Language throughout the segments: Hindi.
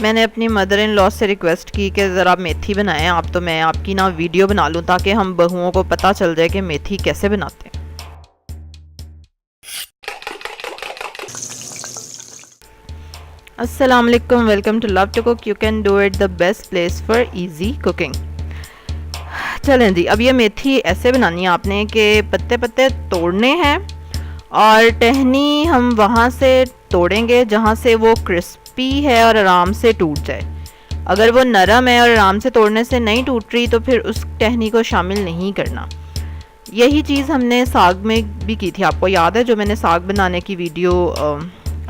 मैंने अपनी मदर इन लॉ से रिक्वेस्ट की कि ज़रा मेथी बनाएं आप, तो मैं आपकी ना वीडियो बना लूँ ताकि हम बहुओं को पता चल जाए कि मेथी कैसे बनाते हैं। अस्सलाम वालेकुम, welcome to Love to Cook. You can do it, the best place for easy cooking. चलें जी, अब ये मेथी ऐसे बनानी है आपने कि पत्ते पत्ते तोड़ने हैं और टहनी हम वहाँ से तोड़ेंगे जहाँ से वो क्रिस्पी है और आराम से टूट जाए। अगर वो नरम है और आराम से तोड़ने से नहीं टूट रही तो फिर उस टहनी को शामिल नहीं करना। यही चीज़ हमने साग में भी की थी, आपको याद है जो मैंने साग बनाने की वीडियो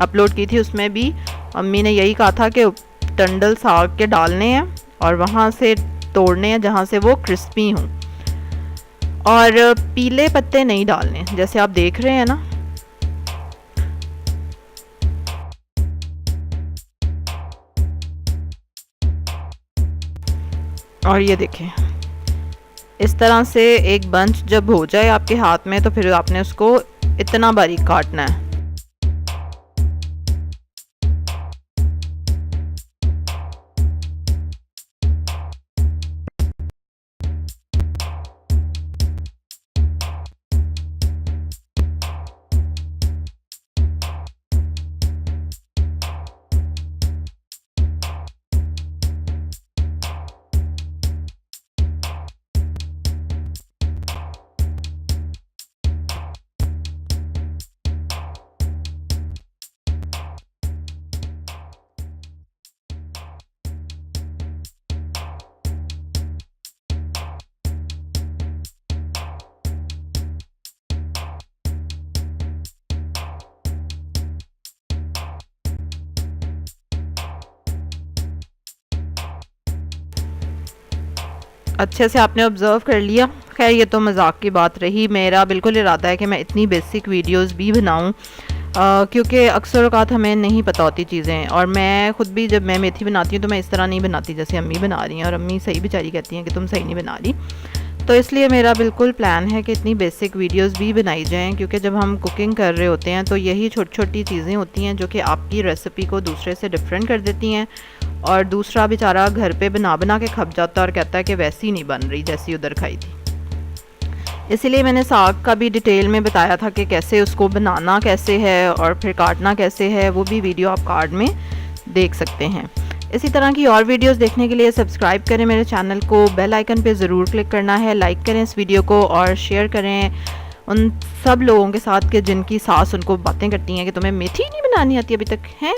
अपलोड की थी, उसमें भी अम्मी ने यही कहा था कि टंडल साग के डालने हैं और वहाँ से तोड़ने हैं जहाँ से वो क्रिस्पी हों, और पीले पत्ते नहीं डालने जैसे आप देख रहे हैं ना। और ये देखें, इस तरह से एक बंच जब हो जाए आपके हाथ में तो फिर आपने उसको इतना बारीक काटना है। अच्छे से आपने ऑब्ज़र्व कर लिया। खैर ये तो मजाक की बात रही, मेरा बिल्कुल इरादा है कि मैं इतनी बेसिक वीडियोस भी बनाऊं, क्योंकि अक्सर औक़ात हमें नहीं पता होती चीज़ें, और मैं ख़ुद भी जब मैं मेथी बनाती हूँ तो मैं इस तरह नहीं बनाती जैसे अम्मी बना रही हैं, और अम्मी सही बेचारी कहती हैं कि तुम सही नहीं बना रही। तो इसलिए मेरा बिल्कुल प्लान है कि इतनी बेसिक वीडियोस भी बनाई जाएं, क्योंकि जब हम कुकिंग कर रहे होते हैं तो यही छोटी छोटी चीज़ें होती हैं जो कि आपकी रेसिपी को दूसरे से डिफरेंट कर देती हैं, और दूसरा बेचारा घर पे बना बना के खप जाता है और कहता है कि वैसी नहीं बन रही जैसी उधर खाई थी। इसीलिए मैंने साग का भी डिटेल में बताया था कि कैसे उसको बनाना कैसे है और फिर काटना कैसे है, वो भी वीडियो आप कार्ड में देख सकते हैं। इसी तरह की और वीडियोस देखने के लिए सब्सक्राइब करें मेरे चैनल को, बेल आइकन पे ज़रूर क्लिक करना है, लाइक करें इस वीडियो को और शेयर करें उन सब लोगों के साथ कि जिनकी सास उनको बातें करती हैं कि तुम्हें मेथी नहीं बनानी आती अभी तक, हैं।